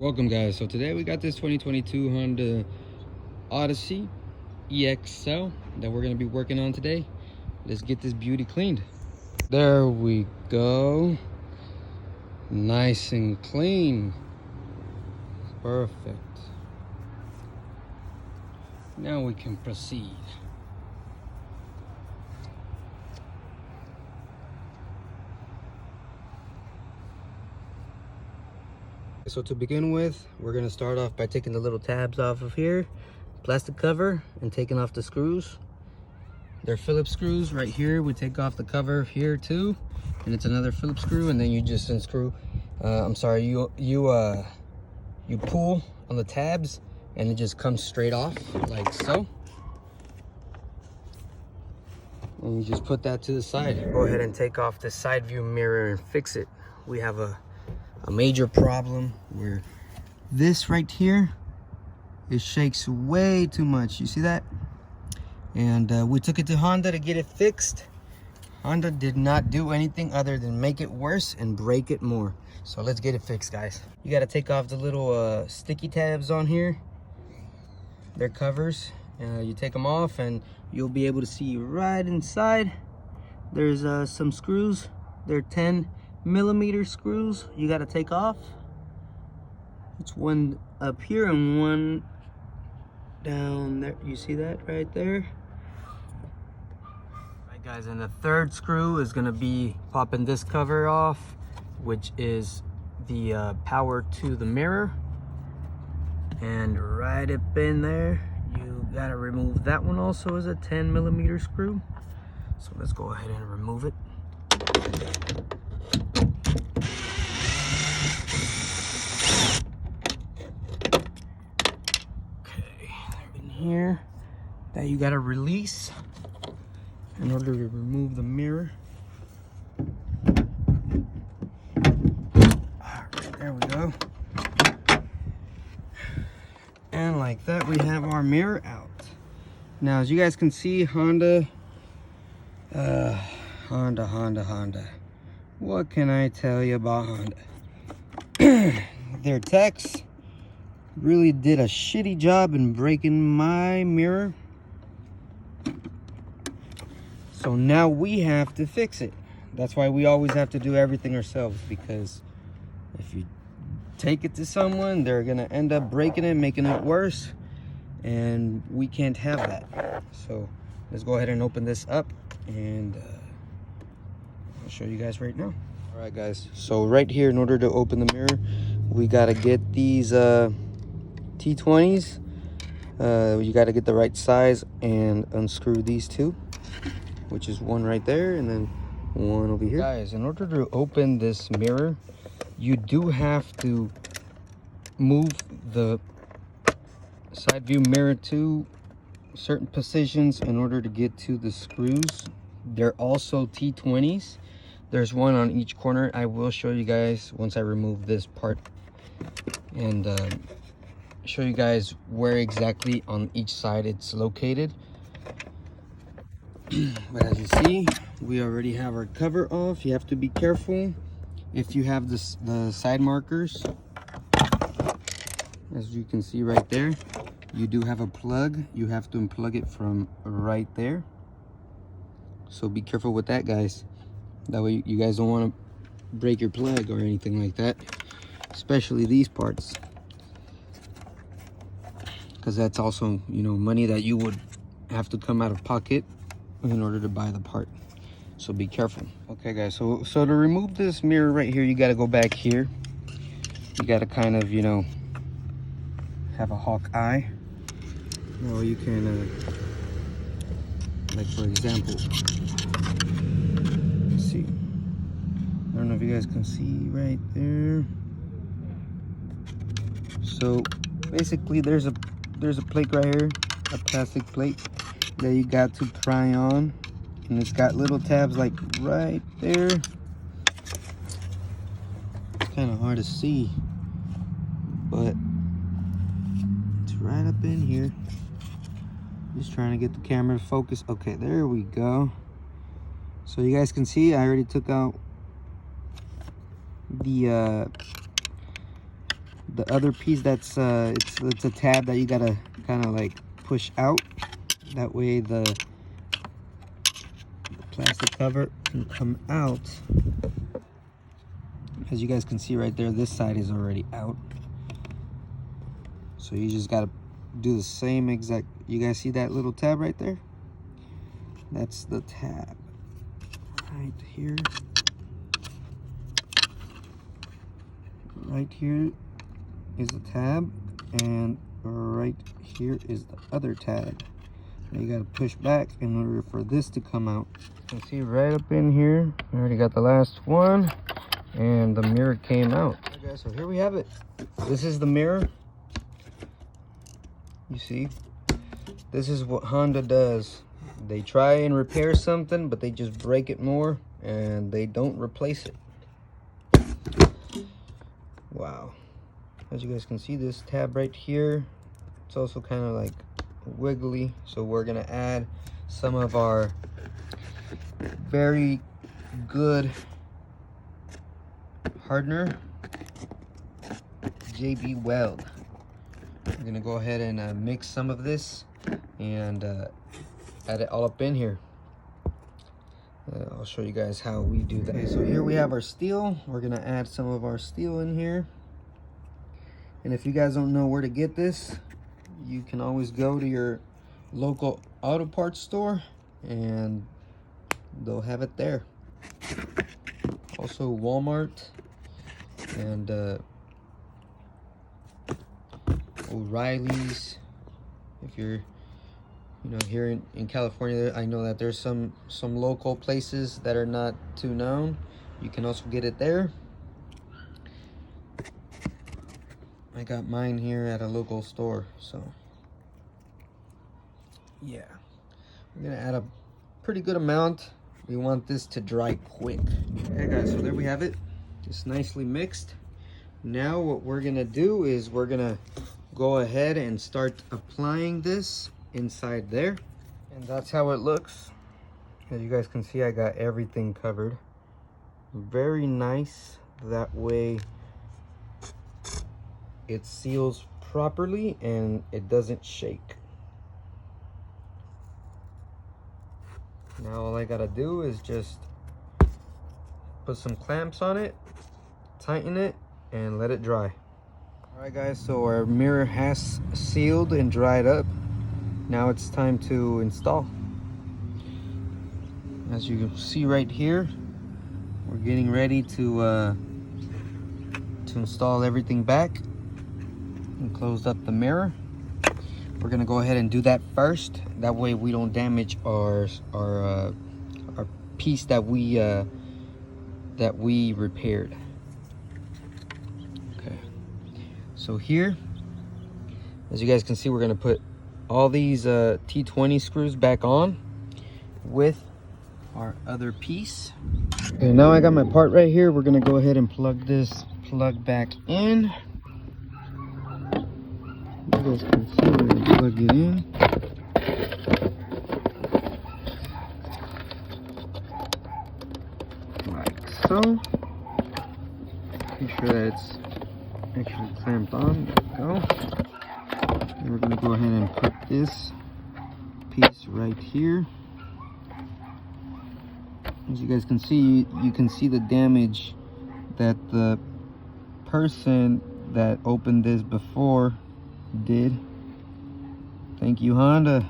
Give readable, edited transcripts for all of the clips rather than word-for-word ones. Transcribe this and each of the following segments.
Welcome guys. So today we got this 2022 Honda Odyssey EXL that we're going to be working on today. Let's get this beauty cleaned. There we go. Nice and clean. Perfect. Now we can proceed. So to begin with, we're going to start off by taking the little tabs off of here, plastic cover, and taking off the screws. They're Phillips screws right here. We take off the cover here too, and it's another Phillips screw, and then you just unscrew. You pull on the tabs, and it just comes straight off like so. And you just put that to the side. Go ahead and take off the side view mirror and fix it. We have a major problem where this right here, it shakes way too much. You see that? And we took it to Honda to get it fixed. Honda did not do anything other than make it worse and break it more. So let's get it fixed, guys. You got to take off the little sticky tabs on here. They're covers. You take them off and you'll be able to see right inside. There's some screws. They're 10mm screws you got to take off. It's one up here and one down there. You see that right there? Right guys, and the third screw is going to be popping this cover off, which is the power to the mirror. And right up in there you got to remove that one. Also is a 10mm screw. So let's go ahead and remove it. Here that you got to release in order to remove the mirror. Alright, there we go. And like that, we have our mirror out. Now, as you guys can see, Honda. What can I tell you about Honda? Their techs really did a shitty job in breaking my mirror. So now we have to fix it. That's why we always have to do everything ourselves, because if you take it to someone, they're gonna end up breaking it, making it worse, and we can't have that. So let's go ahead and open this up, and I'll show you guys right now. All right guys, so right here, in order to open the mirror, we gotta get these T20s. You got to get the right size and unscrew these two, which is one right there and then one over here. Guys, in order to open this mirror, you do have to move the side view mirror to certain positions in order to get to the screws. They're also T20s. There's one on each corner. I will show you guys once I remove this part, and show you guys where exactly on each side it's located. But as you see, we already have our cover off. You have to be careful if you have the side markers. As you can see right there, you do have a plug. You have to unplug it from right there. So be careful with that, guys. That way you guys don't want to break your plug or anything like that, especially these parts, because that's also, you know, money that you would have to come out of pocket in order to buy the part. So be careful. Okay guys, so to remove this mirror right here, you got to go back here. You got to kind of, you know, have a hawk eye. Now you can like, for example, let's see, I don't know if you guys can see right there. So basically there's a plate right here, a plastic plate that you got to pry on, and it's got little tabs like right there. It's kind of hard to see, but it's right up in here. Just trying to get the camera to focus. Okay, there we go. So you guys can see I already took out the the other piece that's it's a tab that you gotta kind of like push out. That way the plastic cover can come out. As you guys can see right there, this side is already out. So you just gotta do the same exact. You guys see that little tab right there? That's the tab right here. Right here is the tab, and right here is the other tab. Now you gotta push back in order for this to come out. You can see right up in here, I already got the last one, and the mirror came out. Okay, so here we have it. This is the mirror. You see, this is what Honda does. They try and repair something, but they just break it more, and they don't replace it. Wow. As you guys can see, this tab right here, it's also kind of like wiggly. So we're gonna add some of our very good hardener, JB Weld. We're gonna go ahead and mix some of this and add it all up in here. I'll show you guys how we do that. Okay, so here we have our steel. We're gonna add some of our steel in here. And if you guys don't know where to get this, you can always go to your local auto parts store and they'll have it there. Also Walmart and O'Reilly's. If you're here in California, I know that there's some local places that are not too known. You can also get it there. I got mine here at a local store, so yeah. We're gonna add a pretty good amount. We want this to dry quick. Okay guys, so there we have it. It's nicely mixed. Now what we're gonna do is we're gonna go ahead and start applying this inside there, and that's how it looks. As you guys can see, I got everything covered. Very nice. That way it seals properly and it doesn't shake. Now all I gotta do is just put some clamps on it, tighten it, and let it dry. All right guys, so our mirror has sealed and dried up. Now it's time to install. As you can see right here, we're getting ready to install everything back and close up the mirror. We're gonna go ahead and do that first. That way we don't damage our piece that we repaired. Okay. So here, as you guys can see, we're gonna put all these T20 screws back on with our other piece. Okay, now I got my part right here. We're gonna go ahead and plug this plug back in. You guys can see, we're gonna plug it in. Like so. Make sure that it's actually clamped on. There we go. And we're gonna go ahead and put this piece right here. As you guys can see, you can see the damage that the person that opened this before did. Thank you, Honda.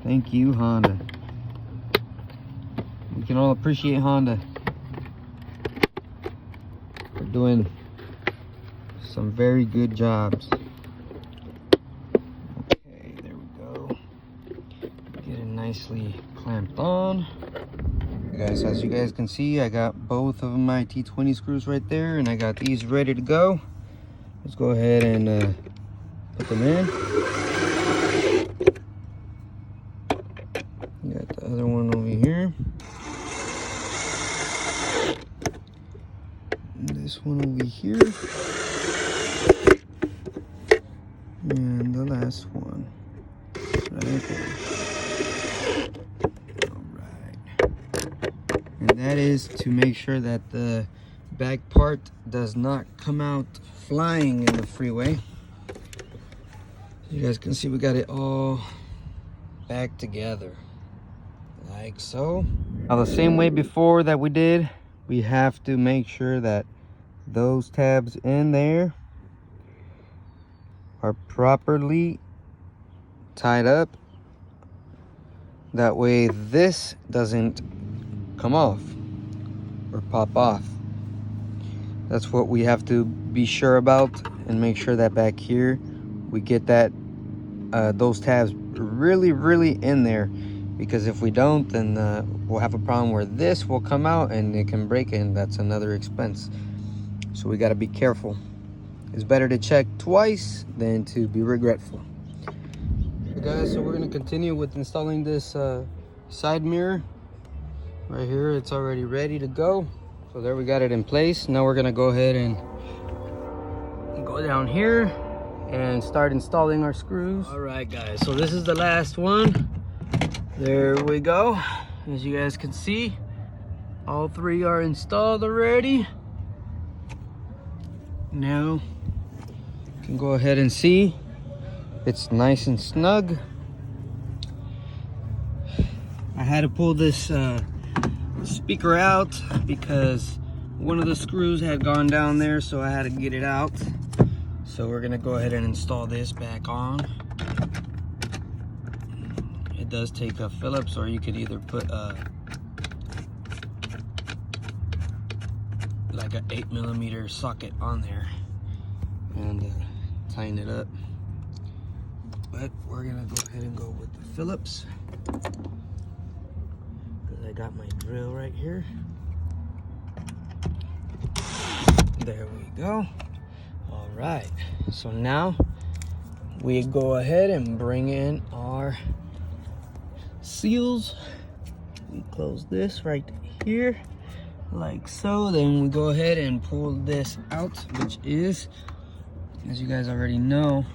Thank you, Honda. We can all appreciate Honda for doing some very good jobs. Okay, there we go. Get it nicely clamped on. Guys, as you guys can see, I got both of my T20 screws right there, and I got these ready to go. Let's go ahead and put them in. Got the other one over here. And this one over here. And the last one right there. And that is to make sure that the back part does not come out flying in the freeway. You guys can see we got it all back together like so. Now the same way before that we did, we have to make sure that those tabs in there are properly tied up. That way this doesn't come off or pop off. That's what we have to be sure about, and make sure that back here we get that those tabs really in there, because if we don't, then we'll have a problem where this will come out and it can break, and that's another expense. So we got to be careful. It's better to check twice than to be regretful. Okay guys, so we're going to continue with installing this side mirror right here. It's already ready to go. So there we got it in place. Now we're going to go ahead and go down here and start installing our screws. All right guys, so this is the last one. There we go. As you guys can see, all three are installed already. Now you can go ahead and see it's nice and snug. I had to pull this speaker out because one of the screws had gone down there, so I had to get it out. So we're gonna go ahead and install this back on. It does take a Phillips, or you could either put like an 8mm socket on there and tighten it up. But we're gonna go ahead and go with the Phillips, because I got my drill right here. There we go. All right, so now we go ahead and bring in our seals. We close this right here like so. Then we go ahead and pull this out, which is, as you guys already know,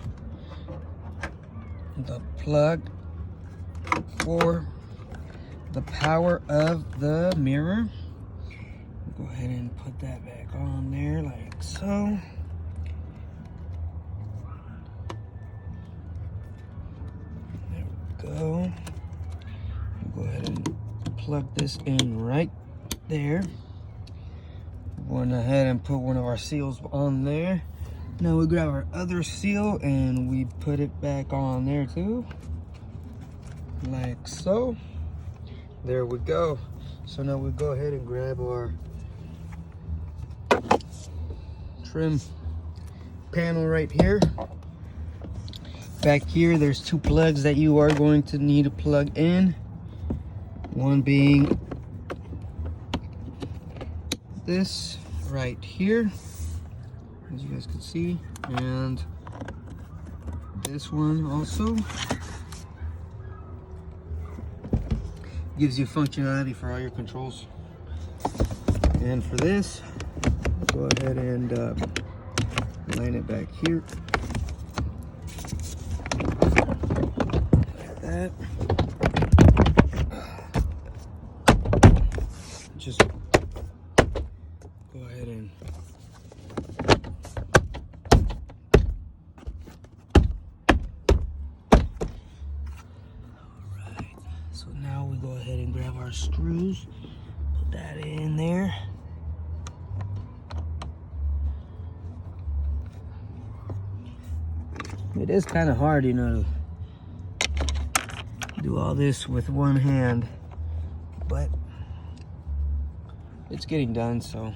the plug for the power of the mirror. Go ahead and put that back on there like so. There we go. Go ahead and plug this in right there. Went ahead and put one of our seals on there. Now we grab our other seal and we put it back on there too, like so. There we go. So now we go ahead and grab our trim panel right here. Back here there's two plugs that you are going to need to plug in. One being this right here, as you guys can see, and this one also gives you functionality for all your controls. And for this, go ahead and line it back here like that. Just go ahead and alright, so now we go ahead and grab our screws, put that in there. It is kind of hard, you know, to do all this with one hand, but it's getting done. So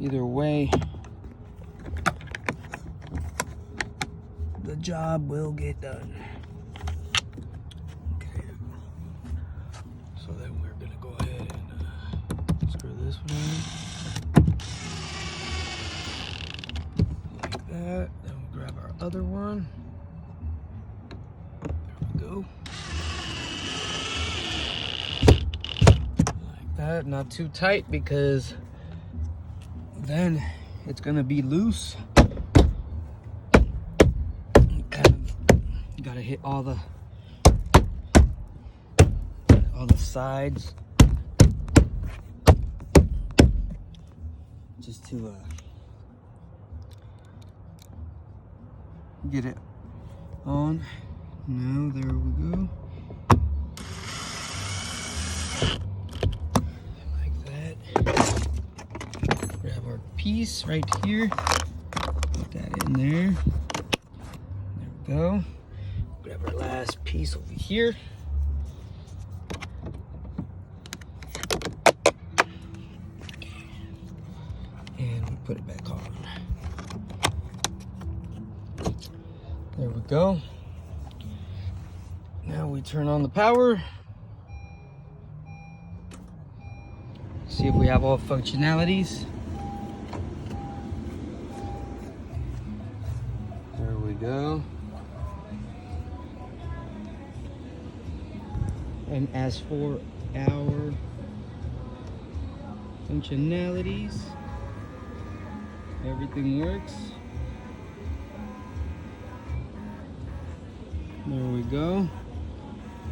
either way, the job will get done. Okay, so then we're gonna go ahead and screw this one in like that. Then we'll grab our other one. There we go. That, not too tight, because then it's gonna be loose. You gotta hit all the sides just to get it on. Now there we go. Like that. Grab our piece right here. Put that in there. There we go. Grab our last piece over here. And we put it back on. There we go. Now we turn on the power. See if we have all functionalities. There we go. And as for our functionalities, everything works. There we go.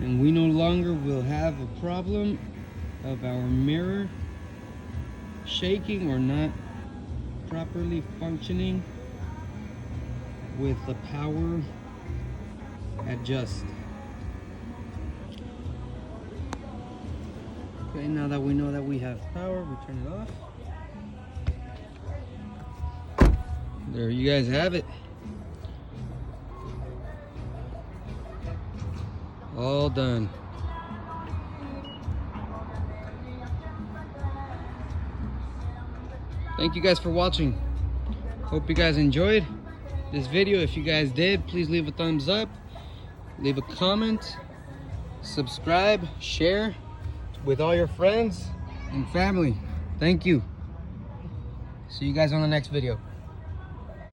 And we no longer will have a problem of our mirror shaking or not properly functioning with the power adjust. Okay, now that we know that we have power, we turn it off. There you guys have it. All done. Thank you guys for watching. Hope you guys enjoyed this video. If you guys did, please leave a thumbs up, leave a comment, subscribe, share with all your friends and family. Thank you. See you guys on the next video.